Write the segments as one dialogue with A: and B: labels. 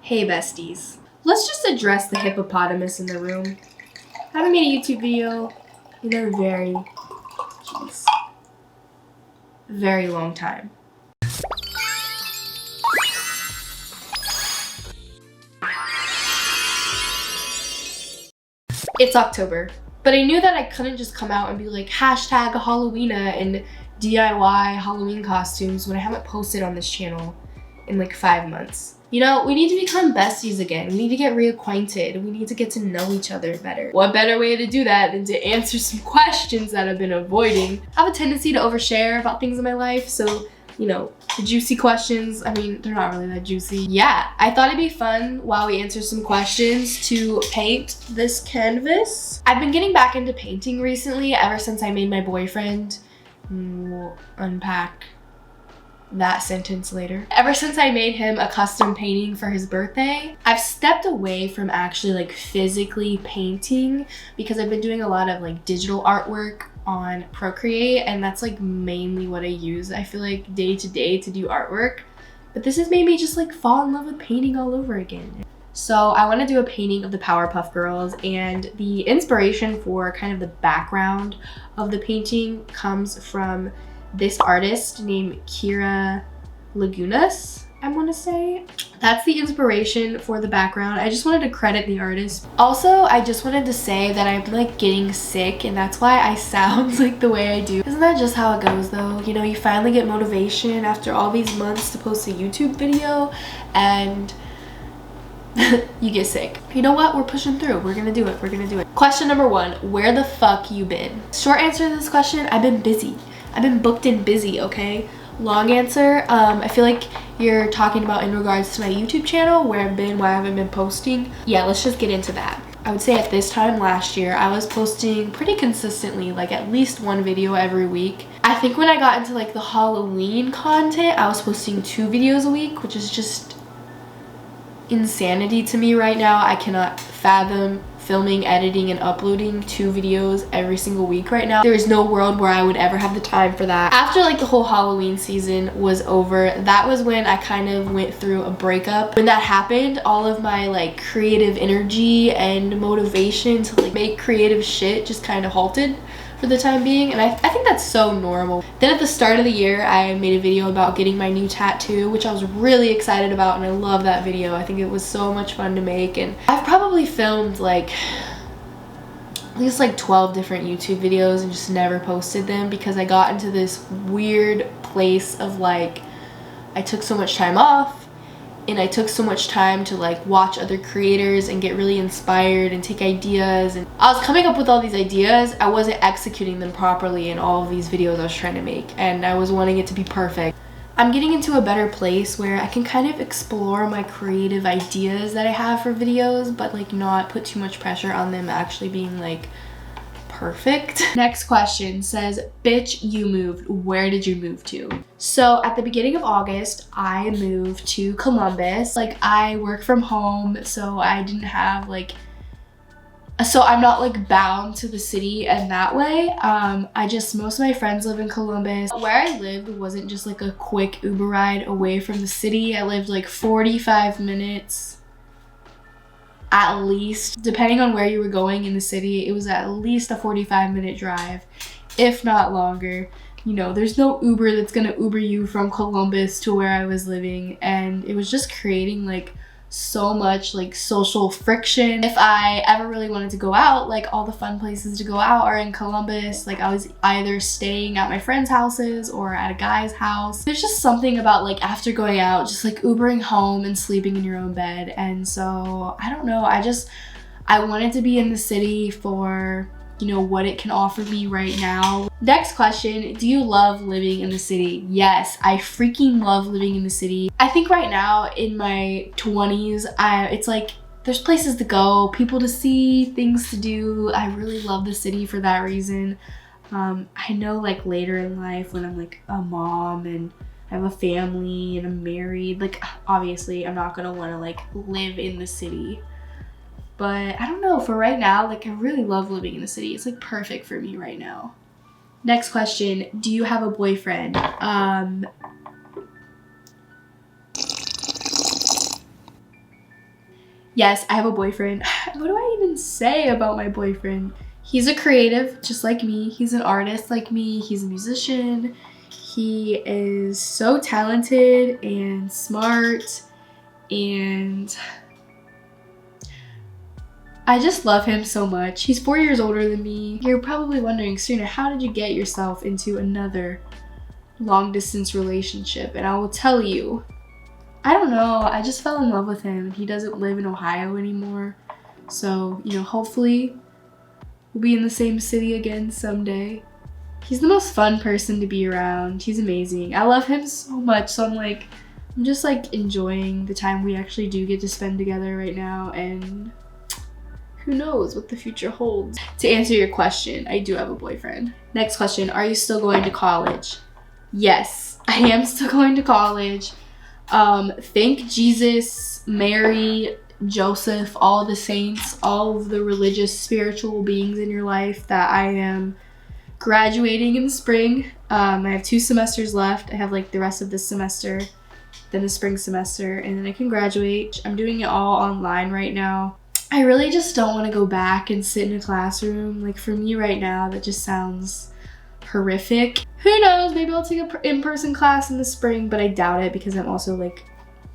A: Hey besties. Let's just address the hippopotamus in the room. I haven't made a YouTube video in a very long time. It's October, but I knew that I couldn't just come out and be like hashtag Halloweena and DIY Halloween costumes when I haven't posted on this channel in like 5 months. You know, we need to become besties again. We need to get reacquainted. We need to get to know each other better. What better way to do that than to answer some questions that I've been avoiding? I have a tendency to overshare about things in my life, so, you know, the juicy questions, I mean, they're not really that juicy. Yeah, I thought it'd be fun while we answer some questions to paint this canvas. I've been getting back into painting recently, ever since I made my boyfriend. We'll unpack that sentence later. Ever since I made him a custom painting for his birthday, I've stepped away from actually like physically painting because I've been doing a lot of like digital artwork on Procreate, and that's like mainly what I use, I feel like, day to day to do artwork. But this has made me just like fall in love with painting all over again. So I want to do a painting of the Powerpuff Girls, and the inspiration for kind of the background of the painting comes from this artist named Kira Lagunas, I want to say. That's the inspiration for the background. I just wanted to credit the artist. Also, I just wanted to say that I'm like getting sick, and that's why I sound like the way I do. Isn't that just how it goes though? You know, you finally get motivation after all these months to post a YouTube video and you get sick. You know what? We're pushing through. We're gonna do it. We're gonna do it. Question number 1, where the fuck you been? Short answer to this question, I've been busy. I've been booked and busy, okay? Long answer, I feel like you're talking about in regards to my YouTube channel, where I've been, why I haven't been posting. Yeah, let's just get into that. I would say at this time last year, I was posting pretty consistently, like at least 1 video every week. I think when I got into like the Halloween content, I was posting 2 videos a week, which is just insanity to me right now. I cannot fathom filming, editing, and uploading 2 videos every single week right now. There is no world where I would ever have the time for that. After like the whole Halloween season was over, that was when I kind of went through a breakup. When that happened, all of my like creative energy and motivation to like make creative shit just kind of halted for the time being, and I think that's so normal. Then at the start of the year, I made a video about getting my new tattoo, which I was really excited about, and I love that video. I think it was so much fun to make, and I've probably filmed like at least like 12 different YouTube videos and just never posted them because I got into this weird place of like, I took so much time off and I took so much time to like watch other creators and get really inspired and take ideas, and I was coming up with all these ideas. I wasn't executing them properly in all of these videos I was trying to make, and I was wanting it to be perfect. I'm getting into a better place where I can kind of explore my creative ideas that I have for videos, but like not put too much pressure on them actually being like perfect. Next question says, bitch, you moved. Where did you move to? So at the beginning of August, I moved to Columbus. Like, I work from home, so I didn't have like, so I'm not like bound to the city in that way. Most of my friends live in Columbus. Where I lived wasn't just like a quick Uber ride away from the city. I lived like 45 minutes at least, depending on where you were going in the city. It was at least a 45-minute drive, if not longer. You know, there's no Uber that's gonna Uber you from Columbus to where I was living, and it was just creating like so much like social friction. If I ever really wanted to go out, like all the fun places to go out are in Columbus. Like, I was either staying at my friends' houses or at a guy's house. There's just something about like after going out, just like Ubering home and sleeping in your own bed. And so I don't know, I wanted to be in the city for, you know, what it can offer me right now. Next question, do you love living in the city? Yes, I freaking love living in the city. I think right now in my 20s, it's like there's places to go, people to see, things to do. I really love the city for that reason. I know like later in life when I'm like a mom and I have a family and I'm married, like obviously I'm not gonna wanna like live in the city. But I don't know, for right now, like I really love living in the city. It's like perfect for me right now. Next question, do you have a boyfriend? Yes, I have a boyfriend. What do I even say about my boyfriend? He's a creative, just like me. He's an artist like me. He's a musician. He is so talented and smart, and I just love him so much. He's 4 years older than me. You're probably wondering, Serena, how did you get yourself into another long distance relationship? And I will tell you, I don't know. I just fell in love with him. He doesn't live in Ohio anymore. So, you know, hopefully we'll be in the same city again someday. He's the most fun person to be around. He's amazing. I love him so much. So I'm just like enjoying the time we actually do get to spend together right now, and who knows what the future holds. To answer your question, I do have a boyfriend. Next question, are you still going to college? Yes, I am still going to college. Thank Jesus, Mary, Joseph, all the saints, all of the religious, spiritual beings in your life that I am graduating in the spring. I have 2 semesters left. I have like the rest of this semester, then the spring semester, and then I can graduate. I'm doing it all online right now. I really just don't want to go back and sit in a classroom. Like for me right now, that just sounds horrific. Who knows, maybe I'll take an in-person class in the spring, but I doubt it because I'm also like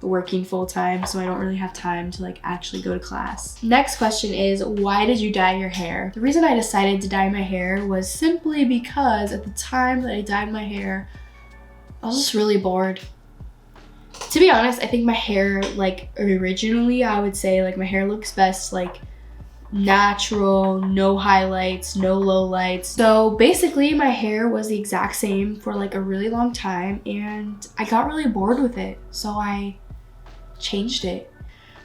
A: working full-time, so I don't really have time to like actually go to class. Next question is, why did you dye your hair? The reason I decided to dye my hair was simply because at the time that I dyed my hair, I was just really bored. To be honest, I think my hair, like originally, I would say like my hair looks best like natural, no highlights, no lowlights. So basically my hair was the exact same for like a really long time, and I got really bored with it, so I changed it.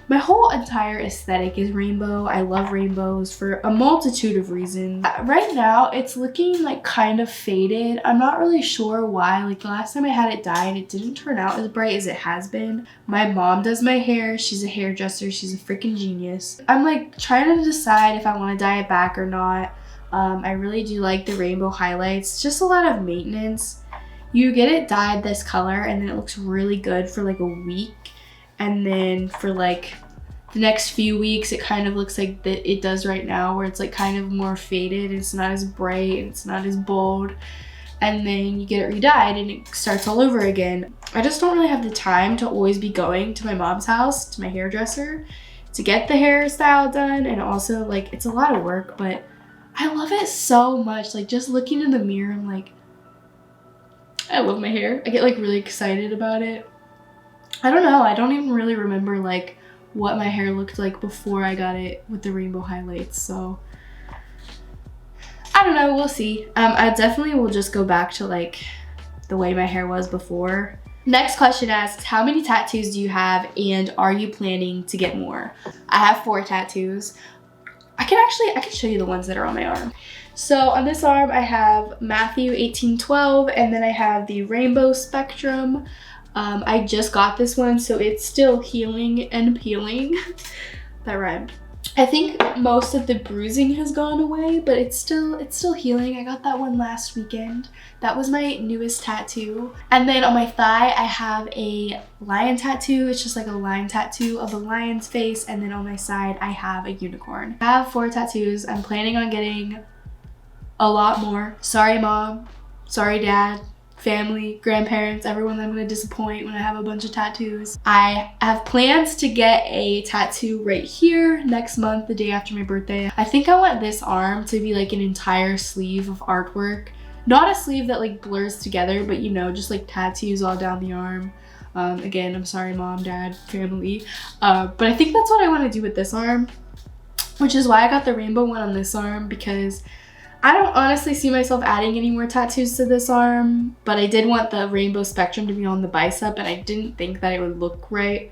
A: My whole entire aesthetic is rainbow. I love rainbows for a multitude of reasons. Right now, it's looking like kind of faded. I'm not really sure why. Like the last time I had it dyed, it didn't turn out as bright as it has been. My mom does my hair. She's a hairdresser. She's a freaking genius. I'm like trying to decide if I want to dye it back or not. I really do like the rainbow highlights. It's just a lot of maintenance. You get it dyed this color and then it looks really good for like a week. And then for like the next few weeks, it kind of looks like that it does right now, where it's like kind of more faded. It's not as bright, it's not as bold. And then you get it re-dyed and it starts all over again. I just don't really have the time to always be going to my mom's house, to my hairdresser, to get the hairstyle done. And also like, it's a lot of work, but I love it so much. Like just looking in the mirror, I'm like, I love my hair. I get like really excited about it. I don't know. I don't even really remember like what my hair looked like before I got it with the rainbow highlights. So I don't know. We'll see. I definitely will just go back to like the way my hair was before. Next question asks, how many tattoos do you have and are you planning to get more? I have 4 tattoos. I can show you the ones that are on my arm. So on this arm, I have Matthew 1812, and then I have the Rainbow Spectrum. I just got this one, so it's still healing and peeling. That rhymed. I think most of the bruising has gone away, but it's still healing. I got that one last weekend. That was my newest tattoo. And then on my thigh, I have a lion tattoo. It's just like a lion tattoo of a lion's face. And then on my side, I have a unicorn. I have 4 tattoos. I'm planning on getting a lot more. Sorry, Mom. Sorry, Dad. Family, grandparents, everyone that I'm gonna disappoint when I have a bunch of tattoos. I have plans to get a tattoo right here next month, the day after my birthday. I think I want this arm to be like an entire sleeve of artwork. Not a sleeve that like blurs together, but you know, just like tattoos all down the arm. Again, I'm sorry, Mom, Dad, family. But I think that's what I want to do with this arm, which is why I got the rainbow one on this arm, because I don't honestly see myself adding any more tattoos to this arm, but I did want the Rainbow Spectrum to be on the bicep, and I didn't think that it would look right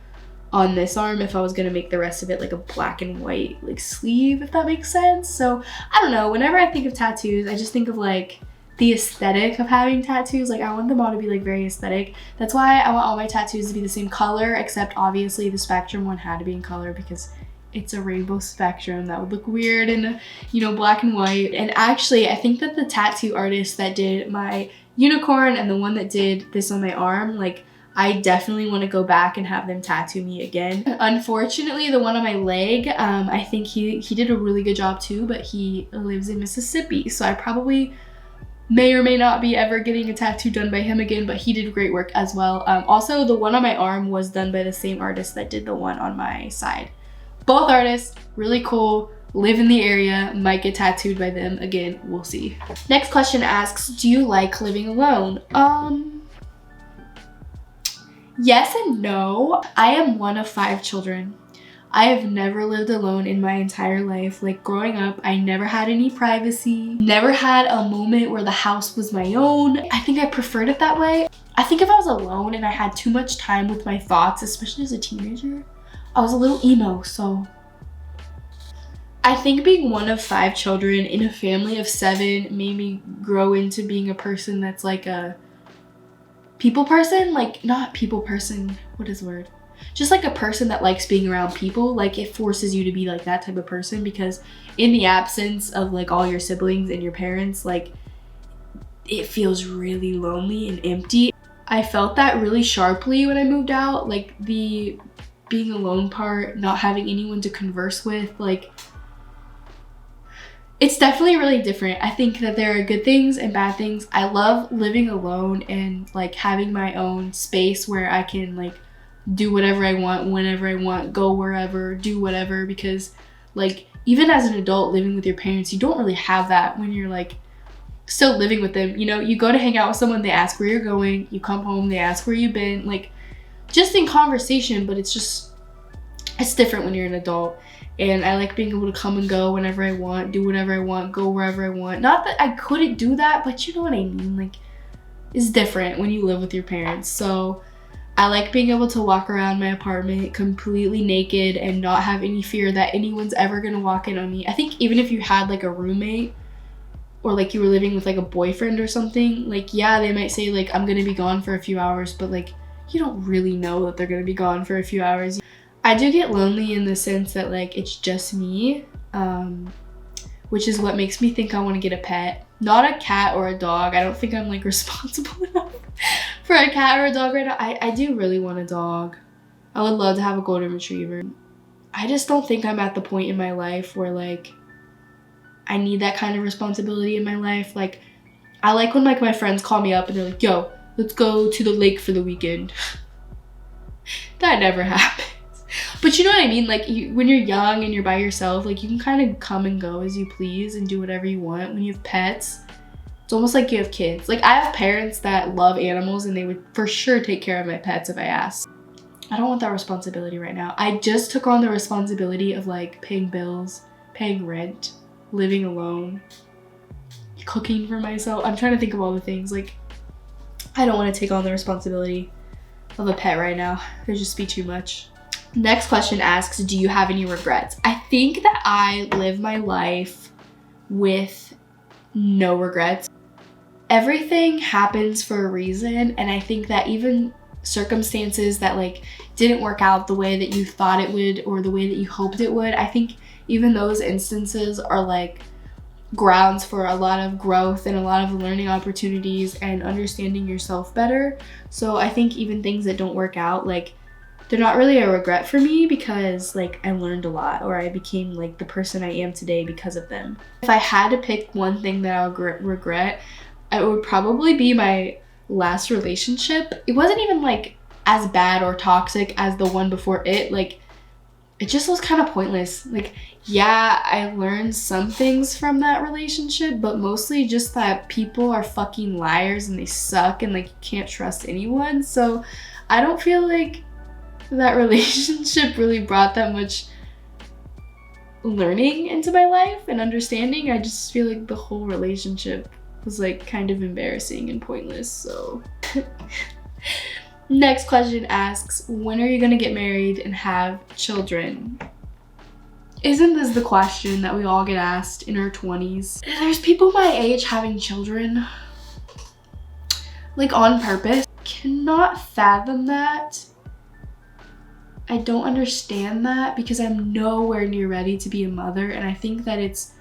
A: on this arm if I was gonna make the rest of it like a black and white like sleeve, if that makes sense. So I don't know, whenever I think of tattoos, I just think of like the aesthetic of having tattoos. Like I want them all to be like very aesthetic. That's why I want all my tattoos to be the same color, except obviously the Spectrum one had to be in color because it's a rainbow spectrum. That would look weird in, you know, black and white. And actually, I think that the tattoo artist that did my unicorn and the one that did this on my arm, like I definitely want to go back and have them tattoo me again. Unfortunately, the one on my leg, I think he did a really good job too, but he lives in Mississippi, so I probably may or may not be ever getting a tattoo done by him again, but he did great work as well. Also, the one on my arm was done by the same artist that did the one on my side. Both artists, really cool, live in the area, might get tattooed by them again, we'll see. Next question asks, do you like living alone? Yes and no. I am one of 5 children. I have never lived alone in my entire life. Like growing up, I never had any privacy, never had a moment where the house was my own. I think I preferred it that way. I think if I was alone and I had too much time with my thoughts, especially as a teenager, I was a little emo, so. I think being one of 5 children in a family of 7 made me grow into being a person that's like a people person, like not people person, what is the word? Just like a person that likes being around people. Like it forces you to be like that type of person, because in the absence of like all your siblings and your parents, like it feels really lonely and empty. I felt that really sharply when I moved out, like the being alone part, not having anyone to converse with, like it's definitely really different. I think that there are good things and bad things. I love living alone and like having my own space where I can like do whatever I want, whenever I want, go wherever, do whatever, because like even as an adult living with your parents, you don't really have that when you're like still living with them. You know, you go to hang out with someone, they ask where you're going, you come home, they ask where you've been, like just in conversation, but it's different when you're an adult. And I like being able to come and go whenever I want, do whatever I want, go wherever I want. Not that I couldn't do that, but you know what I mean, like it's different when you live with your parents. So I like being able to walk around my apartment completely naked and not have any fear that anyone's ever gonna walk in on me. I think even if you had like a roommate or like you were living with like a boyfriend or something, like yeah, they might say like I'm gonna be gone for a few hours, but like you don't really know that they're gonna be gone for a few hours. I do get lonely in the sense that like it's just me, which is what makes me think I want to get a pet. Not a cat or a dog. I don't think I'm like responsible enough for a cat or a dog right now. I do really want a dog. I would love to have a golden retriever. I just don't think I'm at the point in my life where like I need that kind of responsibility in my life. Like I like when like my friends call me up and they're like, yo, let's go to the lake for the weekend. That never happens. But you know what I mean? Like when you're young and you're by yourself, like you can kind of come and go as you please and do whatever you want. When you have pets, it's almost like you have kids. Like I have parents that love animals and they would for sure take care of my pets if I asked. I don't want that responsibility right now. I just took on the responsibility of like paying bills, paying rent, living alone, cooking for myself. I'm trying to think of all the things. Like I don't want to take on the responsibility of a pet right now. It'd just be too much. Next question asks, do you have any regrets? I think that I live my life with no regrets. Everything happens for a reason, and I think that even circumstances that like didn't work out the way that you thought it would or the way that you hoped it would, I think even those instances are like grounds for a lot of growth and a lot of learning opportunities and understanding yourself better. So I think even things that don't work out, like they're not really a regret for me because like I learned a lot or I became like the person I am today because of them. If I had to pick one thing that I would regret, it would probably be my last relationship. It wasn't even like as bad or toxic as the one before it. Like it just was kind of pointless. Like yeah, I learned some things from that relationship, but mostly just that people are fucking liars and they suck and like you can't trust anyone. So I don't feel like that relationship really brought that much learning into my life and understanding. I just feel like the whole relationship was like kind of embarrassing and pointless. So next question asks, when are you gonna get married and have children? Isn't this the question that we all get asked in our 20s? There's people my age having children like on purpose. Cannot fathom that. I don't understand that because I'm nowhere near ready to be a mother, and I think that it's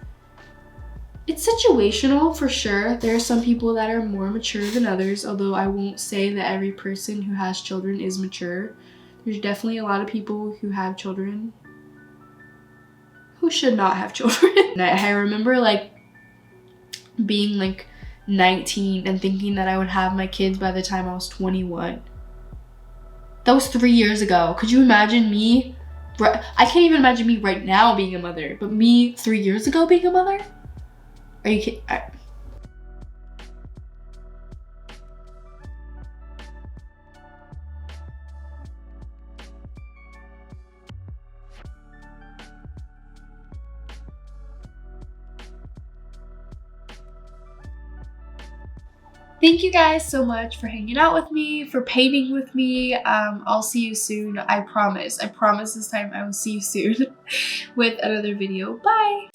A: It's situational for sure. There are some people that are more mature than others, although I won't say that every person who has children is mature. There's definitely a lot of people who have children who should not have children. I remember like being like 19 and thinking that I would have my kids by the time I was 21. That was 3 years ago. Could you imagine me? I can't even imagine me right now being a mother, but me 3 years ago being a mother? Are you kidding? Thank you guys so much for hanging out with me, for painting with me. I'll see you soon. I promise. I promise this time I will see you soon with another video. Bye!